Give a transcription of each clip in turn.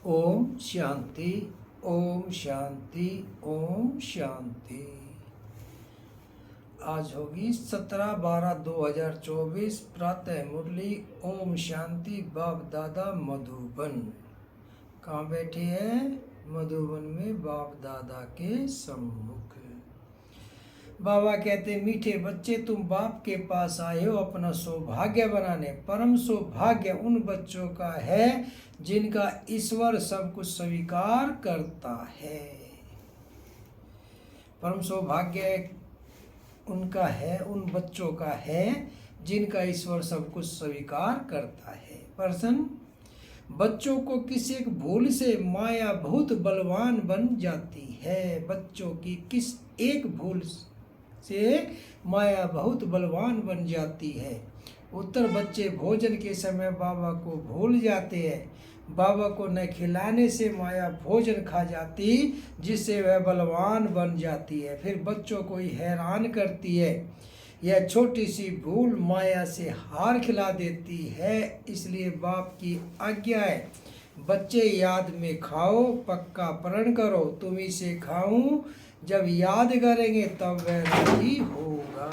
ओम शांति, ओम शांति, ओम शांति। आज होगी 17/12/2024 प्रातः मुरली। ओम शांति। बाप दादा मधुबन। कहाँ बैठे हैं? मधुबन में बाप दादा के सम्मुख। बाबा कहते, मीठे बच्चे, तुम बाप के पास आए हो अपना सौभाग्य बनाने। परम सौभाग्य उन बच्चों का है जिनका ईश्वर सब कुछ स्वीकार करता है। परम सौभाग्य उनका है, उन बच्चों का है जिनका ईश्वर सब कुछ स्वीकार करता है। पर्सन बच्चों को किसी एक भूल से माया बहुत बलवान बन जाती है। बच्चों की किस एक भूल से माया बहुत बलवान बन जाती है। उत्तर बच्चे भोजन के समय बाबा को भूल जाते हैं। बाबा को न खिलाने से माया भोजन खा जाती, जिससे वह बलवान बन जाती है। फिर बच्चों को ही हैरान करती है। यह छोटी सी भूल माया से हार खिला देती है। इसलिए बाप की आज्ञा है, बच्चे याद में खाओ, पक्का प्रण करो तुम्ही से खाऊं। जब याद करेंगे तब वह राजी होगा।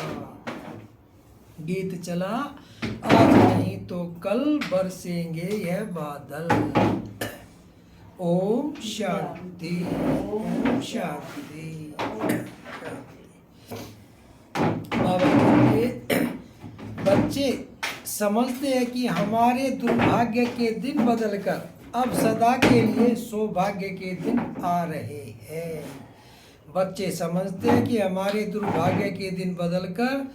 गीत चला, आज नहीं तो कल बरसेंगे यह बादल। ओम शांति, ओम शांति। बाबा कहते, बच्चे समझते हैं कि हमारे दुर्भाग्य के दिन बदलकर अब सदा के लिए सौभाग्य के दिन आ रहे हैं। बच्चे समझते हैं कि हमारे दुर्भाग्य के दिन बदलकर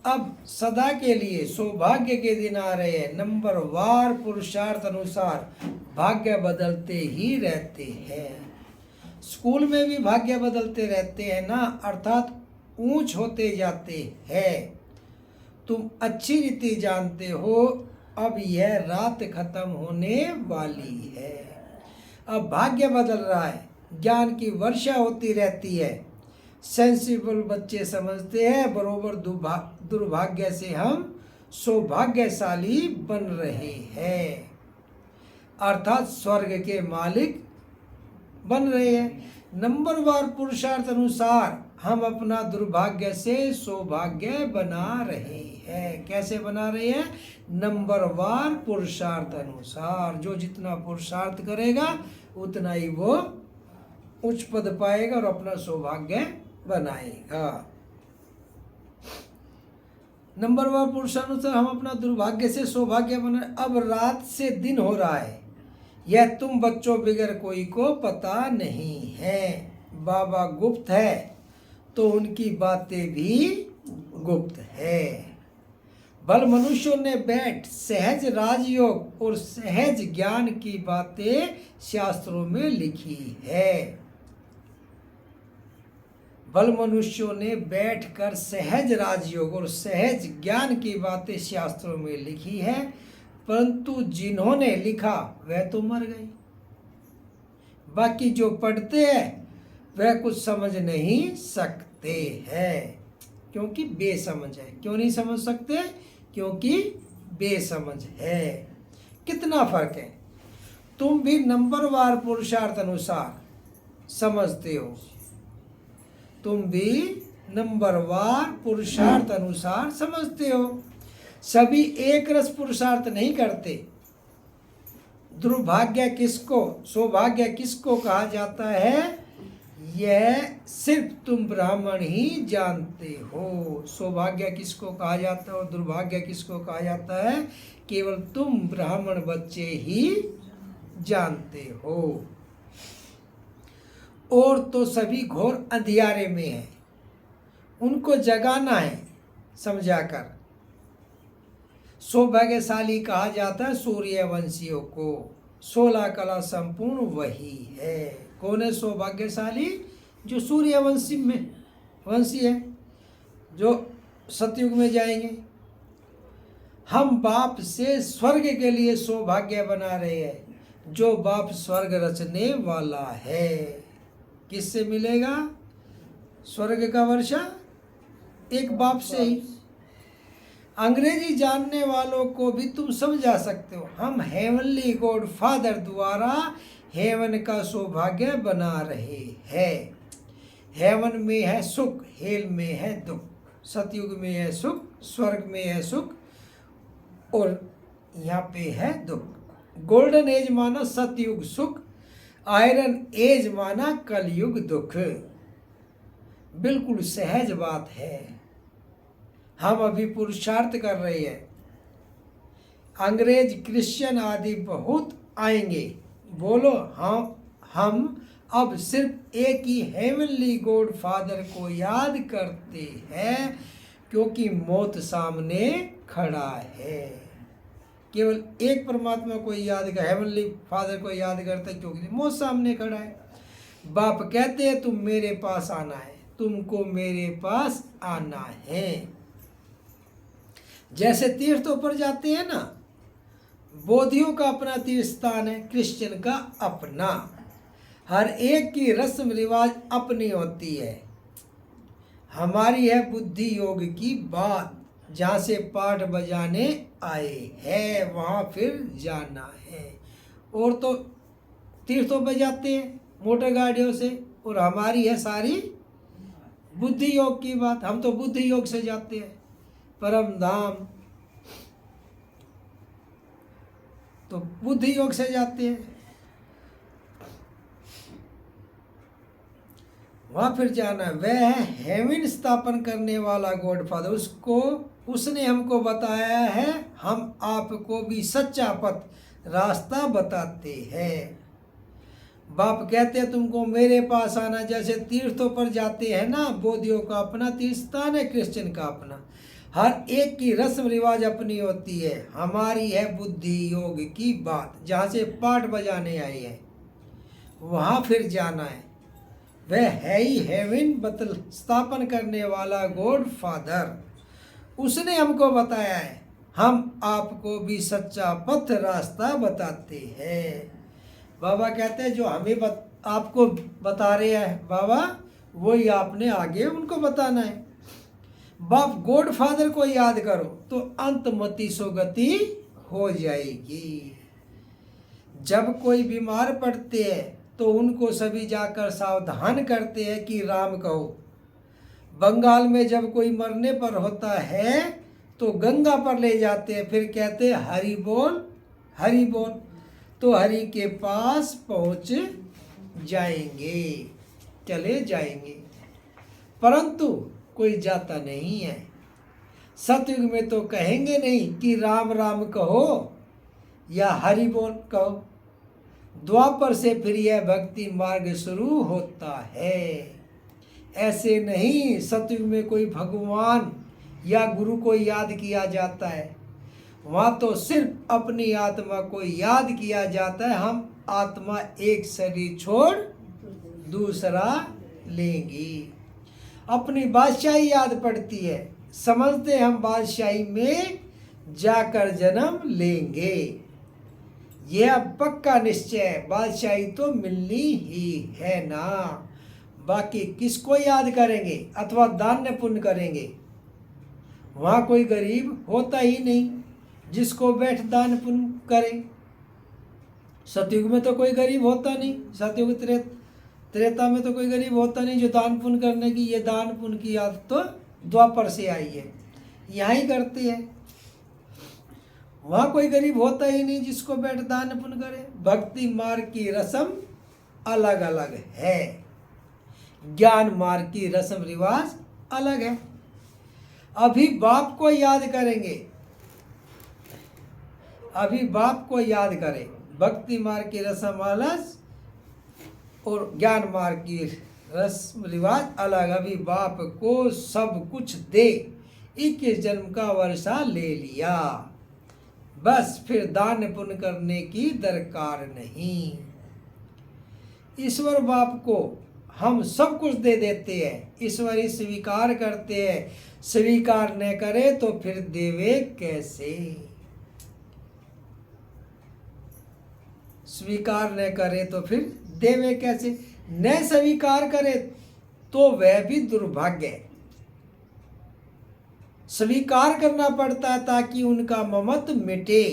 अब सदा के लिए सौभाग्य के दिन आ रहे हैं। नंबर वार पुरुषार्थ अनुसार भाग्य बदलते ही रहते हैं। स्कूल में भी भाग्य बदलते रहते हैं ना, अर्थात ऊंच होते जाते हैं। तुम अच्छी रीति जानते हो, अब यह रात खत्म होने वाली है। अब भाग्य बदल रहा है, ज्ञान की वर्षा होती रहती है। सेंसिबल बच्चे समझते हैं बरोबर दुर्भाग्य से हम सौभाग्यशाली बन रहे हैं, अर्थात स्वर्ग के मालिक बन रहे हैं। नंबरवार पुरुषार्थ अनुसार हम अपना दुर्भाग्य से सौभाग्य बना रहे हैं। कैसे बना रहे हैं? नंबरवार पुरुषार्थ अनुसार। जो जितना पुरुषार्थ करेगा उतना ही वो उच्च पद पाएगा और अपना सौभाग्य बनाएगा। नंबरवार पुरुषानुसार हम अपना दुर्भाग्य से सौभाग्य बनाए। अब रात से दिन हो रहा है, यह तुम बच्चों बगैर कोई को पता नहीं है। बाबा गुप्त है तो उनकी बातें भी गुप्त है। बल मनुष्यों ने बैठ सहज राजयोग और सहज ज्ञान की बातें शास्त्रों में लिखी है। बल मनुष्यों ने बैठकर सहज राजयोग और सहज ज्ञान की बातें शास्त्रों में लिखी है, परंतु जिन्होंने लिखा वह तो मर गए। बाकी जो पढ़ते हैं वह कुछ समझ नहीं सकते हैं, क्योंकि बेसमझ है। क्यों नहीं समझ सकते? क्योंकि बेसमझ है। कितना फर्क है? तुम भी नंबरवार पुरुषार्थ अनुसार समझते हो। तुम भी नंबरवार पुरुषार्थ अनुसार समझते हो। सभी एक रस पुरुषार्थ नहीं करते। दुर्भाग्य किसको, सौभाग्य किसको कहा जाता है, यह सिर्फ तुम ब्राह्मण ही जानते हो। सौभाग्य किसको कहा जाता है और दुर्भाग्य किसको कहा जाता है, केवल तुम ब्राह्मण बच्चे ही जानते हो। और तो सभी घोर अंधियारे में है, उनको जगाना है समझाकर। सौभाग्यशाली कहा जाता है सूर्यवंशियों को। 16 कला संपूर्ण वही है। कौन है सौभाग्यशाली? जो सूर्यवंशी में वंशी है, जो सतयुग में जाएंगे। हम बाप से स्वर्ग के लिए सौभाग्य बना रहे हैं। जो बाप स्वर्ग रचने वाला है, किससे मिलेगा स्वर्ग का वर्षा? एक बाप से ही। अंग्रेजी जानने वालों को भी तुम समझा सकते हो। हम हेवनली गॉड फादर द्वारा हेवन का सौभाग्य बना रहे हैं। हेवन में है सुख, हेल में है दुख। सतयुग में है सुख, स्वर्ग में है सुख, और यहाँ पे है दुख। गोल्डन एज माना सतयुग सुख, आयरन एज माना कलयुग दुख। बिल्कुल सहज बात है। हम अभी पुरुषार्थ कर रहे हैं। अंग्रेज, क्रिश्चियन आदि बहुत आएंगे। बोलो हम अब सिर्फ एक ही हेवनली गॉड फादर को याद करते हैं, क्योंकि मौत सामने खड़ा है। केवल एक परमात्मा को याद कर, हेवनली फादर को याद करते हैं, क्योंकि मौत सामने खड़ा है। बाप कहते हैं तुम मेरे पास आना है, तुमको मेरे पास आना है। जैसे तीर्थों पर जाते हैं ना, बौद्धियों का अपना तीर्थ स्थान है, क्रिश्चियन का अपना। हर एक की रस्म रिवाज अपनी होती है। हमारी है बुद्धि योग की बात, जहाँ से पाठ बजाने आए हैं वहाँ फिर जाना है। और तो तीर्थों पर जाते हैं मोटर गाड़ियों से, और हमारी है सारी बुद्धि योग की बात। हम तो बुद्धि योग से जाते हैं परम धाम, तो बुद्धि योग से जाते हैं, वहाँ फिर जाना। वह है हेवन स्थापन करने वाला गॉड फादर, उसने हमको बताया है। हम आपको भी सच्चा पथ रास्ता बताते हैं। बाप कहते हैं तुमको मेरे पास आना। जैसे तीर्थों पर जाते हैं ना, बौद्धियों का अपना तीर्थ स्थान है, क्रिश्चियन का अपना। हर एक की रस्म रिवाज अपनी होती है। हमारी है बुद्धि योग की बात, जहाँ से पाठ बजाने आए हैं वहाँ फिर जाना है। वह है ही हेवन स्थापन करने वाला गॉड फादर, उसने हमको बताया है। हम आपको भी सच्चा पथ रास्ता बताते हैं। बाबा कहते हैं जो हमें आपको बता रहे हैं बाबा, वही आपने आगे उनको बताना है। बाप गॉड फादर को याद करो तो अंतमति सुगति हो जाएगी। जब कोई बीमार पड़ते हैं तो उनको सभी जाकर सावधान करते हैं कि राम कहो। बंगाल में जब कोई मरने पर होता है तो गंगा पर ले जाते हैं, फिर कहते हैं हरि बोल हरि बोल, तो हरि के पास पहुंच जाएंगे, चले जाएंगे। परंतु कोई जाता नहीं है। सतयुग में तो कहेंगे नहीं कि राम राम कहो या हरि बोल कहो। द्वापर से फिर यह भक्ति मार्ग शुरू होता है। ऐसे नहीं सतयुग में कोई भगवान या गुरु को याद किया जाता है, वहाँ तो सिर्फ अपनी आत्मा को याद किया जाता है। हम आत्मा एक शरीर छोड़ दूसरा लेंगी। अपनी बादशाही याद पड़ती है, समझते हम बादशाही में जाकर जन्म लेंगे। यह अब पक्का निश्चय है, बादशाही तो मिलनी ही है ना। बाकी किसको याद करेंगे अथवा दान पुण्य करेंगे? वहाँ कोई गरीब होता ही नहीं जिसको बैठ दान पुण्य करे। सतयुग में तो कोई गरीब होता नहीं, सतयुग त्रेता में तो कोई गरीब होता नहीं जो दान पुण्य करने की, ये दान पुण्य की आदत तो द्वापर से आई है, यहाँ ही करते हैं। वहाँ कोई गरीब होता ही नहीं जिसको बैठ दान पुण्य करे। भक्ति मार्ग की रस्म अलग अलग है, ज्ञान मार्ग की रस्म रिवाज अलग है। अभी बाप को याद करेंगे, अभी बाप को याद करें। भक्ति मार्ग की रस्म अलग और ज्ञान मार्ग की रस्म रिवाज अलग। अभी बाप को सब कुछ दे 21 जन्म का वर्षा ले लिया, बस फिर दान पुण्य करने की दरकार नहीं। ईश्वर बाप को हम सब कुछ दे देते हैं, ईश्वर ही स्वीकार करते हैं। स्वीकार न करे तो फिर देवे कैसे? स्वीकार न करे तो फिर देवे कैसे? न स्वीकार करे तो वह भी दुर्भाग्य है। स्वीकार करना पड़ता है ताकि उनका ममत्व मिटे।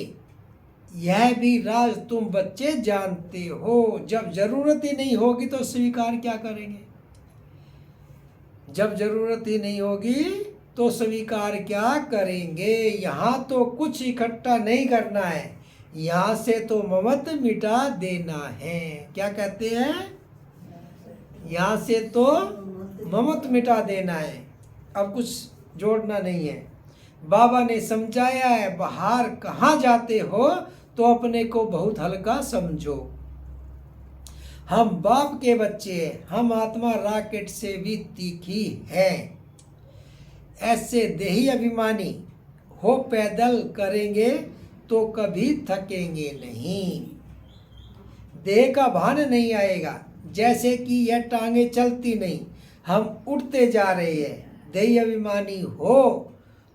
यह भी राज तुम बच्चे जानते हो। जब जरूरत ही नहीं होगी तो स्वीकार क्या करेंगे? जब जरूरत ही नहीं होगी तो स्वीकार क्या करेंगे? यहाँ तो कुछ इकट्ठा नहीं करना है, यहाँ से तो ममत्व मिटा देना है। क्या कहते हैं? यहाँ से तो ममत्व मिटा देना है, अब कुछ जोड़ना नहीं है। बाबा ने समझाया है, बाहर कहाँ जाते हो तो अपने को बहुत हल्का समझो। हम बाप के बच्चे हैं, हम आत्मा रॉकेट से भी तीखी है। ऐसे देही अभिमानी हो पैदल करेंगे तो कभी थकेंगे नहीं। देह का भान नहीं आएगा, जैसे कि यह टांगे चलती नहीं, हम उठते जा रहे हैं। देही अभिमानी हो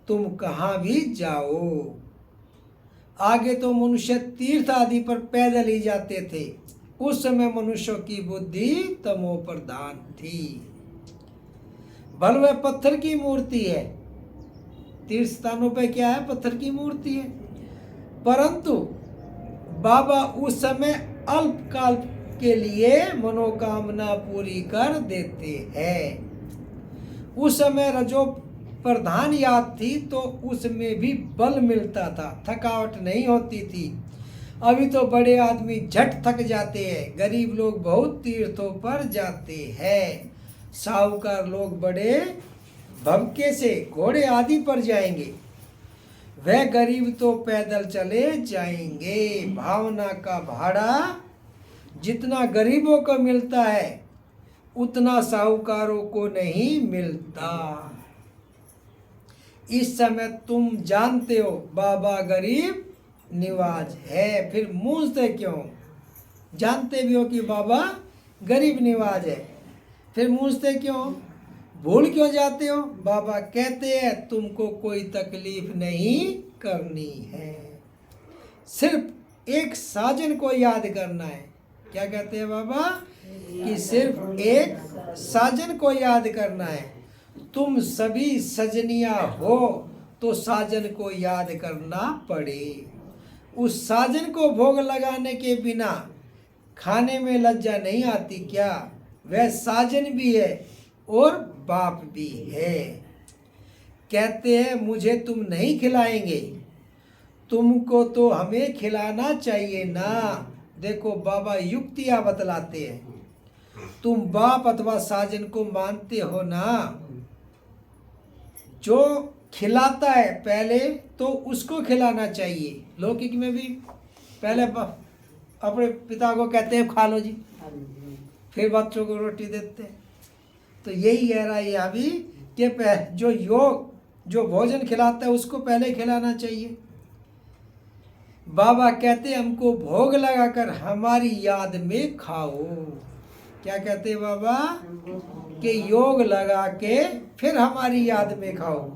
तुम कहाँ भी जाओ। आगे तो मनुष्य तीर्थ आदि पर पैदल ही जाते थे। उस समय मनुष्यों की बुद्धि तमो प्रधान थी। भले वह पत्थर की मूर्ति है, तीर्थ स्थानों पर क्या है? पत्थर की मूर्ति है। परंतु बाबा उस समय अल्पकाल के लिए मनोकामना पूरी कर देते हैं। उस समय रजो प्रधान याद थी तो उसमें भी बल मिलता था, थकावट नहीं होती थी। अभी तो बड़े आदमी झट थक जाते हैं, गरीब लोग बहुत तीर्थों पर जाते हैं, साहूकार लोग बड़े भमके से घोड़े आदि पर जाएंगे, वह गरीब तो पैदल चले जाएंगे। भावना का भाड़ा जितना गरीबों को मिलता है उतना साहूकारों को नहीं मिलता। इस समय तुम जानते हो बाबा गरीब निवाज है, फिर मूंझते क्यों? जानते भी हो कि बाबा गरीब निवाज है, फिर मूंझते क्यों? भूल क्यों जाते हो? बाबा कहते हैं तुमको कोई तकलीफ नहीं करनी है, सिर्फ एक साजन को याद करना है। क्या कहते हैं बाबा? कि सिर्फ एक साजन को याद करना है। तुम सभी सजनिया हो तो साजन को याद करना पड़े। उस साजन को भोग लगाने के बिना खाने में लज्जा नहीं आती क्या? वह साजन भी है और बाप भी है। कहते हैं मुझे तुम नहीं खिलाएंगे, तुमको तो हमें खिलाना चाहिए ना। देखो बाबा युक्तियां बतलाते हैं, तुम बाप अथवा साजन को मानते हो ना, जो खिलाता है पहले तो उसको खिलाना चाहिए। लौकिक में भी पहले अपने पिता को कहते हैं खा लो जी, फिर बच्चों को रोटी देते हैं। तो यही कह रहा है यहाँ भी कि जो भोजन खिलाता है उसको पहले खिलाना चाहिए। बाबा कहते हैं हमको भोग लगाकर हमारी याद में खाओ। क्या कहते हैं बाबा? कि योग लगा के फिर हमारी याद में खाओ,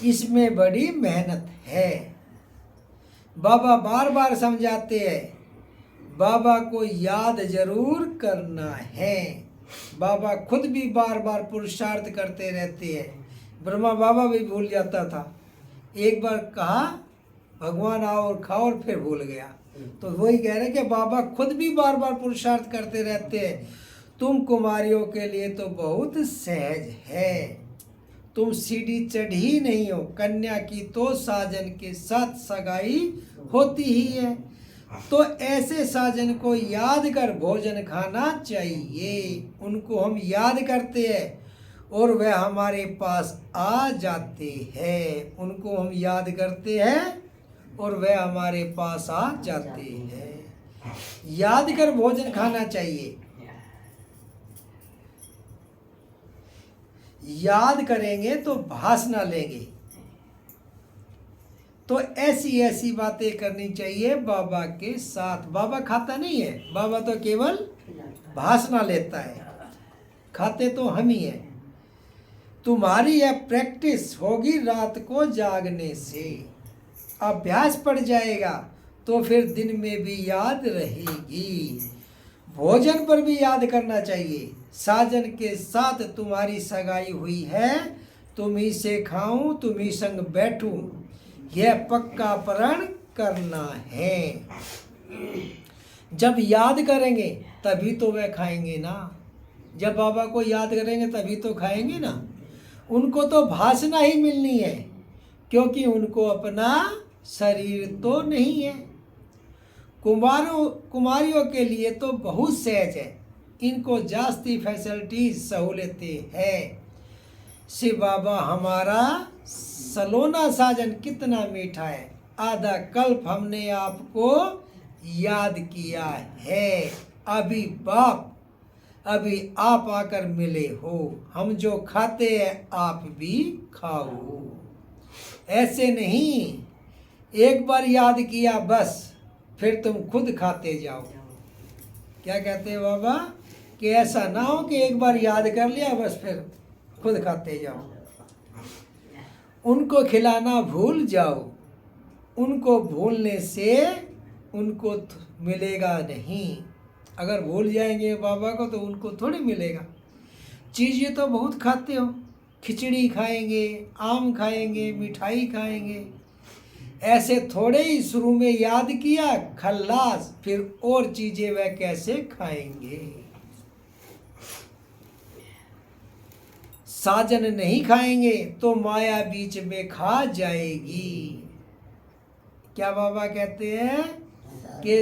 इसमें बड़ी मेहनत है। बाबा बार बार समझाते हैं, बाबा को याद जरूर करना है। बाबा खुद भी बार बार पुरुषार्थ करते रहते हैं। ब्रह्मा बाबा भी भूल जाता था, एक बार कहा भगवान आओ और खाओ और फिर भूल गया। तो वही कह रहे कि बाबा खुद भी बार बार पुरुषार्थ करते रहते हैं। तुम कुमारियों के लिए तो बहुत सहज है, तुम सीढ़ी चढ़ी नहीं हो। कन्या की तो साजन के साथ सगाई होती ही है, तो ऐसे साजन को याद कर भोजन खाना चाहिए। उनको हम याद करते हैं और वह हमारे पास आ जाते हैं। उनको हम याद करते हैं और वह हमारे पास आ जाते हैं। याद कर भोजन खाना चाहिए। याद करेंगे तो भाषण लेंगे, तो ऐसी ऐसी बातें करनी चाहिए बाबा के साथ। बाबा खाता नहीं है, बाबा तो केवल भाषण लेता है, खाते तो हम ही हैं। तुम्हारी यह प्रैक्टिस होगी रात को जागने से, अभ्यास पड़ जाएगा तो फिर दिन में भी याद रहेगी। भोजन पर भी याद करना चाहिए। साजन के साथ तुम्हारी सगाई हुई है तुम्ही से खाऊं, तुम्ही संग बैठूं, यह पक्का प्रण करना है। जब याद करेंगे तभी तो वह खाएंगे ना। जब बाबा को याद करेंगे तभी तो खाएंगे ना। उनको तो भासना ही मिलनी है, क्योंकि उनको अपना शरीर तो नहीं है। कुमारियों के लिए तो बहुत सहज है, इनको जास्ती फैसिलिटीज सहूलतें है। शिव बाबा हमारा सलोना साजन कितना मीठा है, आधा कल्प हमने आपको याद किया है। अभी आप आकर मिले हो, हम जो खाते हैं आप भी खाओ। ऐसे नहीं, एक बार याद किया बस फिर तुम खुद खाते जाओ। क्या कहते हैं बाबा कि ऐसा ना हो कि एक बार याद कर लिया बस फिर खुद खाते जाओ। उनको खिलाना भूल जाओ, उनको भूलने से उनको मिलेगा नहीं। अगर भूल जाएंगे बाबा को तो उनको थोड़ी मिलेगा। चीज़ें तो बहुत खाते हो, खिचड़ी खाएंगे, आम खाएंगे, मिठाई खाएंगे। ऐसे थोड़े ही शुरू में याद किया खल्लास, फिर और चीज़ें वह कैसे खाएंगे। साजन नहीं खाएंगे तो माया बीच में खा जाएगी। क्या बाबा कहते हैं कि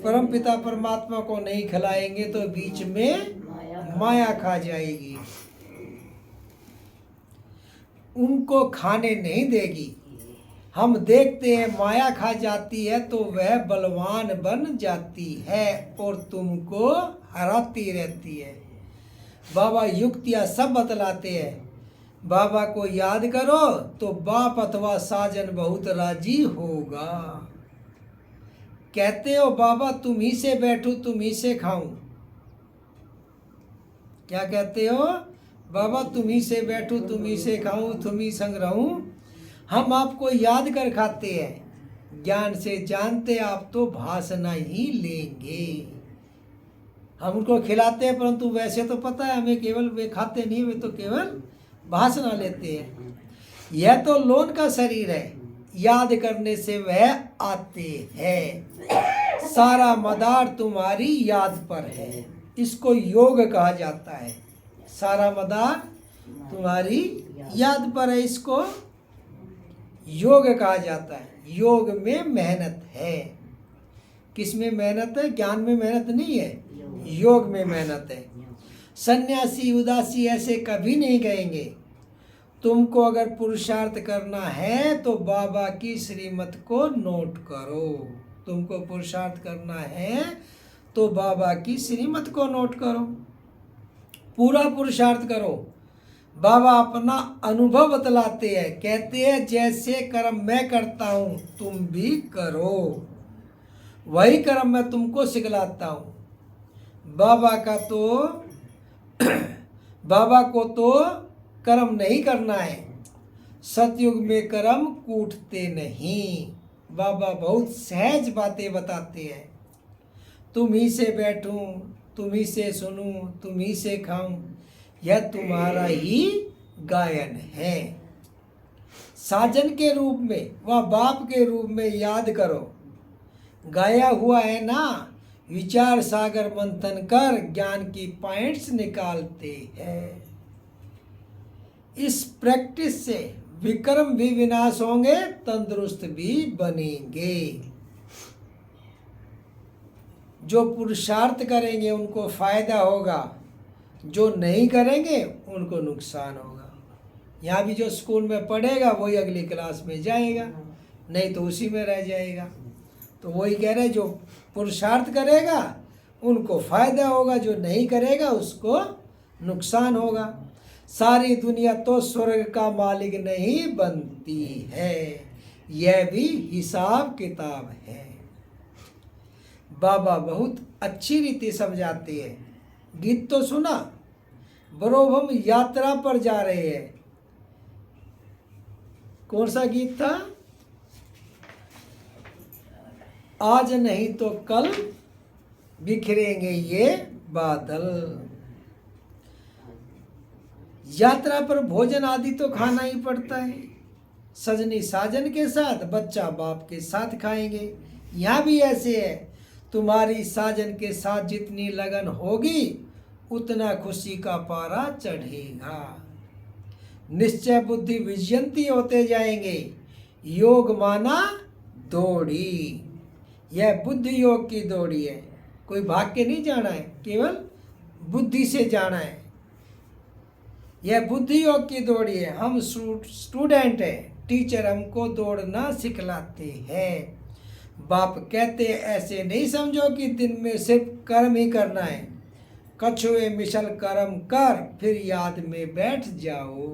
परम पिता परमात्मा को नहीं खिलाएंगे तो बीच में माया खा जाएगी, उनको खाने नहीं देगी। हम देखते हैं माया खा जाती है तो वह बलवान बन जाती है और तुमको हराती रहती है। बाबा युक्तियाँ सब बतलाते हैं। बाबा को याद करो तो बाप अथवा साजन बहुत राजी होगा। कहते हो बाबा तुम ही से बैठूं, तुम ही से खाऊं। क्या कहते हो बाबा तुम ही से बैठूं, तुम ही से खाऊं, तुम ही संग रहूं। हम आपको याद कर खाते हैं, ज्ञान से जानते आप तो भासना ही लेंगे। हम उनको खिलाते हैं परंतु वैसे तो पता है हमें, केवल वे खाते नहीं, वे तो केवल भासना लेते हैं। यह तो लोन का शरीर है, याद करने से वह आते हैं। सारा मदार तुम्हारी याद पर है, इसको योग कहा जाता है। सारा मदार तुम्हारी याद पर है, इसको योग कहा जाता है। योग में मेहनत है। किस में मेहनत है? ज्ञान में मेहनत नहीं है, योग में मेहनत है। सन्यासी उदासी ऐसे कभी नहीं कहेंगे। तुमको अगर पुरुषार्थ करना है तो बाबा की श्रीमत को नोट करो। तुमको पुरुषार्थ करना है तो बाबा की श्रीमत को नोट करो, पूरा पुरुषार्थ करो। बाबा अपना अनुभव बतलाते हैं, कहते हैं जैसे कर्म मैं करता हूँ तुम भी करो, वही कर्म मैं तुमको सिखलाता हूँ। बाबा को तो कर्म नहीं करना है, सतयुग में कर्म कूटते नहीं। बाबा बहुत सहज बातें बताते हैं। तुम ही से बैठूं, तुम ही से सुनूं, तुम ही से खाऊं, यह तुम्हारा ही गायन है। साजन के रूप में व बाप के रूप में याद करो। गाया हुआ है ना, विचार सागर मंथन कर ज्ञान की पॉइंट्स निकालते हैं। इस प्रैक्टिस से विक्रम भी विनाश होंगे, तंदुरुस्त भी बनेंगे। जो पुरुषार्थ करेंगे उनको फायदा होगा, जो नहीं करेंगे उनको नुकसान होगा। यहाँ भी जो स्कूल में पढ़ेगा वही अगली क्लास में जाएगा, नहीं तो उसी में रह जाएगा। तो वही कह रहे, जो पुरुषार्थ करेगा उनको फायदा होगा, जो नहीं करेगा उसको नुकसान होगा। सारी दुनिया तो स्वर्ग का मालिक नहीं बनती है, यह भी हिसाब किताब है। बाबा बहुत अच्छी रीति समझाते हैं। गीत तो सुना, बरोब हम यात्रा पर जा रहे हैं। कौन सा गीत था? आज नहीं तो कल बिखरेंगे ये बादल। यात्रा पर भोजन आदि तो खाना ही पड़ता है। सजनी साजन के साथ, बच्चा बाप के साथ खाएंगे। यहाँ भी ऐसे है, तुम्हारी साजन के साथ जितनी लगन होगी उतना खुशी का पारा चढ़ेगा। निश्चय बुद्धि विजयंती होते जाएंगे। योग माना दौड़ी, यह बुद्धि योग की दौड़ी है। कोई भाग के नहीं जाना है, केवल बुद्धि से जाना है। यह बुद्धि योग की दौड़ी है। हम स्टूडेंट हैं, टीचर हमको दौड़ना सिखलाते हैं। बाप कहते ऐसे नहीं समझो कि दिन में सिर्फ कर्म ही करना है। कछुए मिसल कर्म कर फिर याद में बैठ जाओ।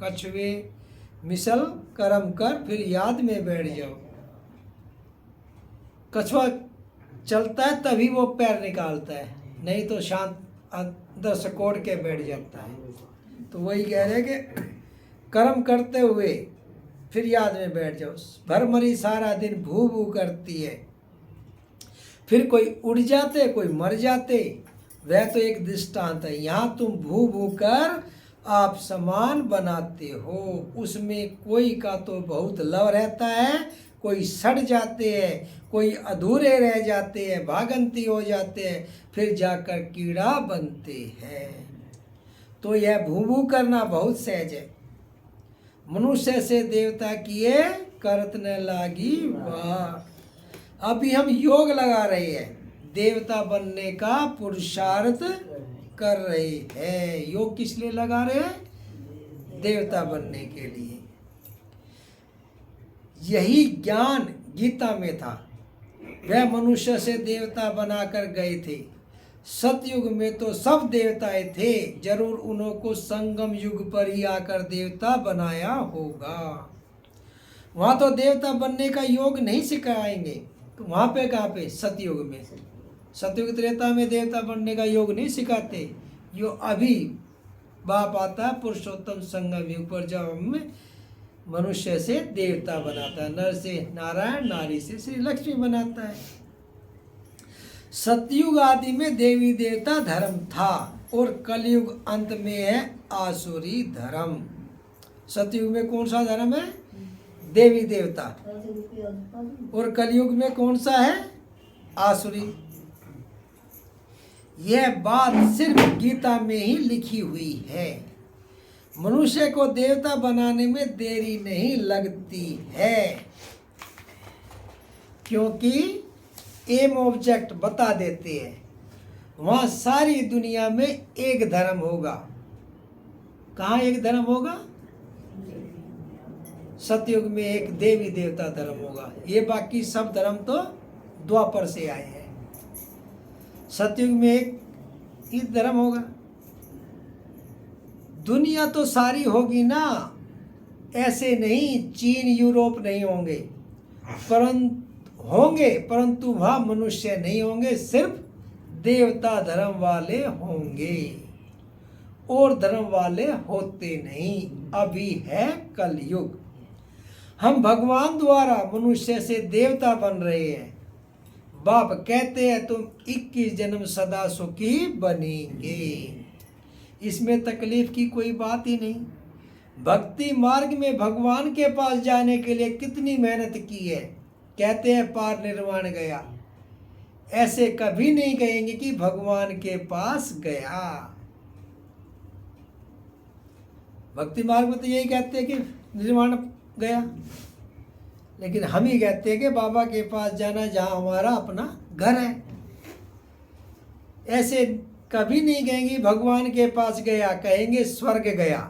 कछुए मिसल कर्म कर फिर याद में बैठ जाओ। कछुआ चलता है तभी वो पैर निकालता है, नहीं तो शांत अंदर सकोड़ के बैठ जाता है। तो वही कह रहे कि कर्म करते हुए फिर याद में बैठ जाओ। भरमरी सारा दिन भू भू करती है, फिर कोई उड़ जाते कोई मर जाते। वह तो एक दृष्टांत है। यहाँ तुम भू भू कर आप समान बनाते हो। उसमें कोई का तो बहुत लव रहता है, कोई सड़ जाते हैं, कोई अधूरे रह जाते हैं, भागंती हो जाते हैं, फिर जाकर कीड़ा बनते हैं। तो यह भू भू करना बहुत सहज है। मनुष्य से देवता किए करत न लागी वाह। अभी हम योग लगा रहे हैं, देवता बनने का पुरुषार्थ कर रहे हैं। योग किस लिए लगा रहे हैं? देवता बनने के लिए। यही ज्ञान गीता में था। वह मनुष्य से देवता बनाकर गए थे। सतयुग में तो सब देवताएं थे, जरूर उनको संगम युग पर ही आकर देवता बनाया होगा। वहाँ तो देवता बनने का योग नहीं सिखाएंगे। तो वहाँ पे कहाँ पे? सतयुग में। सतयुग त्रेता में देवता बनने का योग नहीं सिखाते। यो अभी बाप आता है पुरुषोत्तम संगम युग पर, जब हम मनुष्य से देवता बनाता है, नर से नारायण, नारी से श्री लक्ष्मी बनाता है। सतयुग आदि में देवी देवता धर्म था और कलयुग अंत में है आसुरी धर्म। सतयुग में कौन सा धर्म है? देवी देवता। और कलयुग में कौन सा है? आसुरी। यह बात सिर्फ गीता में ही लिखी हुई है। मनुष्य को देवता बनाने में देरी नहीं लगती है, क्योंकि एम ऑब्जेक्ट बता देते हैं। वहाँ सारी दुनिया में एक धर्म होगा। कहाँ एक धर्म होगा? सतयुग में एक देवी देवता धर्म होगा। ये बाकी सब धर्म तो द्वापर से आए हैं। सतयुग में एक ही धर्म होगा। दुनिया तो सारी होगी ना, ऐसे नहीं चीन यूरोप नहीं होंगे, परंतु वहाँ मनुष्य नहीं होंगे, सिर्फ देवता धर्म वाले होंगे और धर्म वाले होते नहीं। अभी है कलयुग। हम भगवान द्वारा मनुष्य से देवता बन रहे हैं। बाप कहते हैं तुम 21 जन्म सदा सुखी बनेंगे। इसमें तकलीफ की कोई बात ही नहीं। भक्ति मार्ग में भगवान के पास जाने के लिए कितनी मेहनत की है। कहते हैं पार निर्वाण गया, ऐसे कभी नहीं कहेंगे कि भगवान के पास गया। भक्ति मार्ग में तो यही कहते हैं कि निर्वाण गया, लेकिन हम ही कहते हैं कि बाबा के पास जाना जहाँ हमारा अपना घर है। ऐसे कभी नहीं कहेंगे भगवान के पास गया, कहेंगे स्वर्ग गया।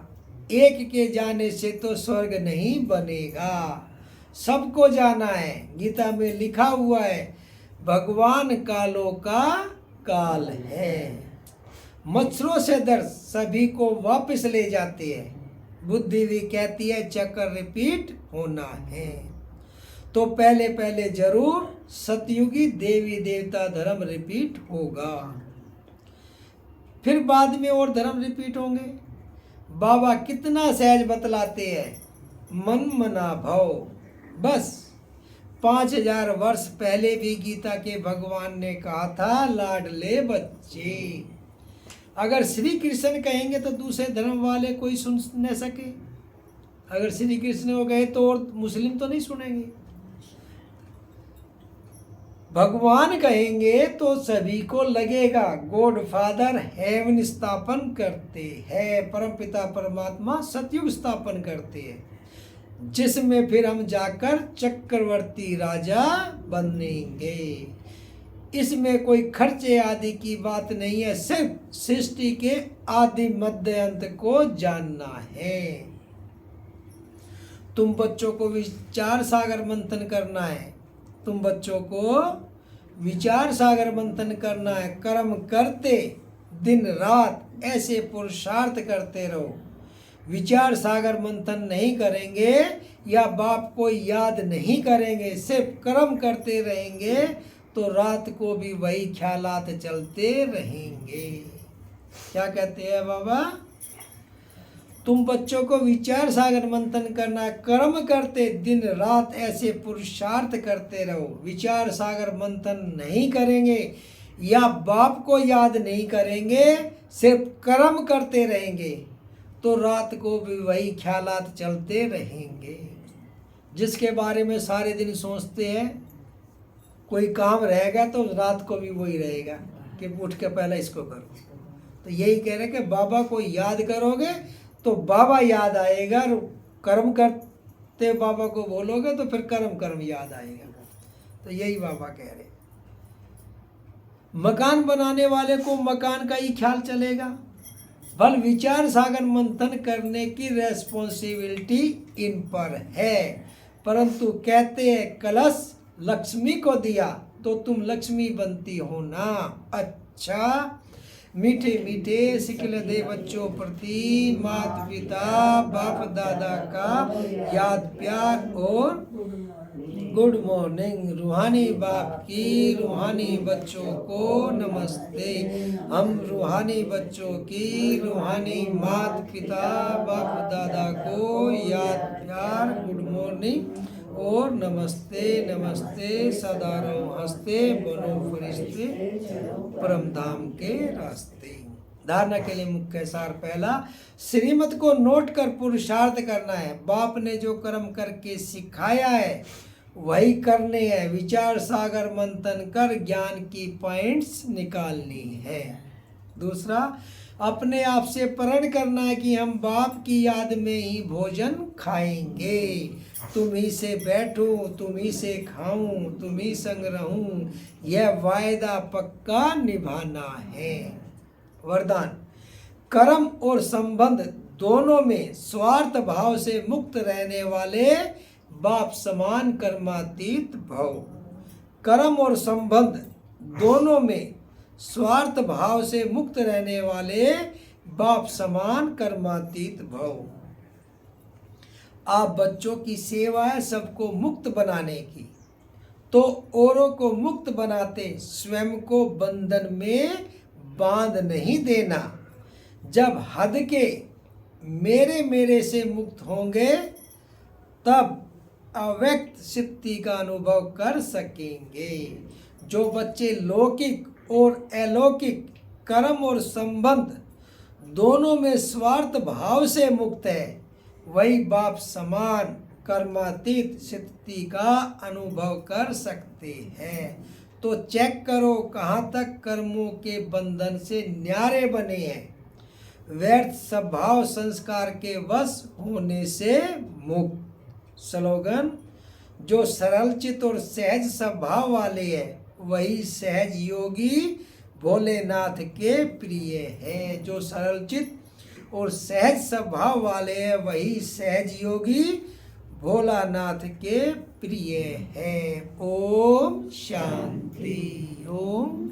एक के जाने से तो स्वर्ग नहीं बनेगा, सबको जाना है। गीता में लिखा हुआ है भगवान कालों का काल है। मच्छरों से डर सभी को वापस ले जाते हैं। बुद्धि भी कहती है चक्कर रिपीट होना है। तो पहले पहले जरूर सतयुगी देवी देवता धर्म रिपीट होगा, फिर बाद में और धर्म रिपीट होंगे। बाबा कितना सहज बतलाते हैं, मन मना भव। बस 5000 वर्ष पहले भी गीता के भगवान ने कहा था लाडले बच्चे। अगर श्री कृष्ण कहेंगे तो दूसरे धर्म वाले कोई सुन न सके, अगर श्री कृष्ण को कहे तो और मुस्लिम तो नहीं सुनेंगे। भगवान कहेंगे तो सभी को लगेगा गॉड फादर हेवन स्थापन करते हैं, परम पिता परमात्मा सतयुग स्थापन करते हैं, जिसमें फिर हम जाकर चक्रवर्ती राजा बनेंगे। इसमें कोई खर्चे आदि की बात नहीं है, सिर्फ सृष्टि के आदि मध्य अंत को जानना है। तुम बच्चों को विचार सागर मंथन करना है, तुम बच्चों को विचार सागर मंथन करना है। कर्म करते दिन रात ऐसे पुरुषार्थ करते रहो। विचार सागर मंथन नहीं करेंगे या बाप को याद नहीं करेंगे, सिर्फ कर्म करते रहेंगे तो रात को भी वही ख्यालात चलते रहेंगे। क्या कहते हैं बाबा? तुम बच्चों को विचार सागर मंथन करना, कर्म करते दिन रात ऐसे पुरुषार्थ करते रहो। विचार सागर मंथन नहीं करेंगे या बाप को याद नहीं करेंगे, सिर्फ कर्म करते रहेंगे तो रात को भी वही ख्यालात चलते रहेंगे। जिसके बारे में सारे दिन सोचते हैं, कोई काम रहेगा तो रात को भी वही रहेगा कि उठ के पहले इसको करो। तो यही कह रहे कि बाबा को याद करोगे तो बाबा याद आएगा, कर्म करते बाबा को बोलोगे तो फिर कर्म याद आएगा। तो यही बाबा कह रहे। मकान बनाने वाले को मकान का ही ख्याल चलेगा, बल विचार सागर मंथन करने की रेस्पॉन्सिबिलिटी इन पर है। परंतु कहते हैं कलश लक्ष्मी को दिया तो तुम लक्ष्मी बनती हो ना। अच्छा, मीठे मीठे सिखल दे बच्चों प्रति माता पिता बाप दादा का याद प्यार और गुड मॉर्निंग। रूहानी बाप की रूहानी बच्चों को नमस्ते। हम रूहानी बच्चों की रूहानी माता पिता बाप दादा को याद प्यार गुड मॉर्निंग और नमस्ते नमस्ते। सदा रहो हंसते, बनो फरिश्ते परम धाम के रास्ते। धारणा के लिए मुख्य सार पहला, श्रीमत को नोट कर पुरुषार्थ करना है। बाप ने जो कर्म करके सिखाया है वही करने हैं। विचार सागर मंथन कर ज्ञान की पॉइंट्स निकालनी है। दूसरा, अपने आप से प्रण करना है कि हम बाप की याद में ही भोजन खाएंगे। तुम ही से बैठूं, तुम ही से खाऊं, तुम ही संग रहूं, यह वायदा पक्का निभाना है। वरदान, कर्म और संबंध दोनों में स्वार्थ भाव से मुक्त रहने वाले बाप समान कर्मातीत भव। कर्म और संबंध दोनों में स्वार्थ भाव से मुक्त रहने वाले बाप समान कर्मातीत भव। आप बच्चों की सेवा है सबको मुक्त बनाने की, तो औरों को मुक्त बनाते स्वयं को बंधन में बांध नहीं देना। जब हद के मेरे से मुक्त होंगे तब अव्यक्त सिद्धि का अनुभव कर सकेंगे। जो बच्चे लौकिक और अलौकिक कर्म और संबंध दोनों में स्वार्थ भाव से मुक्त है वही बाप समान कर्मातीत स्थिति का अनुभव कर सकते हैं। तो चेक करो कहाँ तक कर्मों के बंधन से न्यारे बने हैं। व्यर्थ स्वभाव संस्कार के वश होने से मुक्त। स्लोगन, जो सरलचित और सहज स्वभाव वाले हैं वही सहज योगी भोलेनाथ के प्रिय है। जो सरलचित और सहज स्वभाव वाले हैं वही सहज योगी भोलानाथ के प्रिय है। ओम शांति। ओम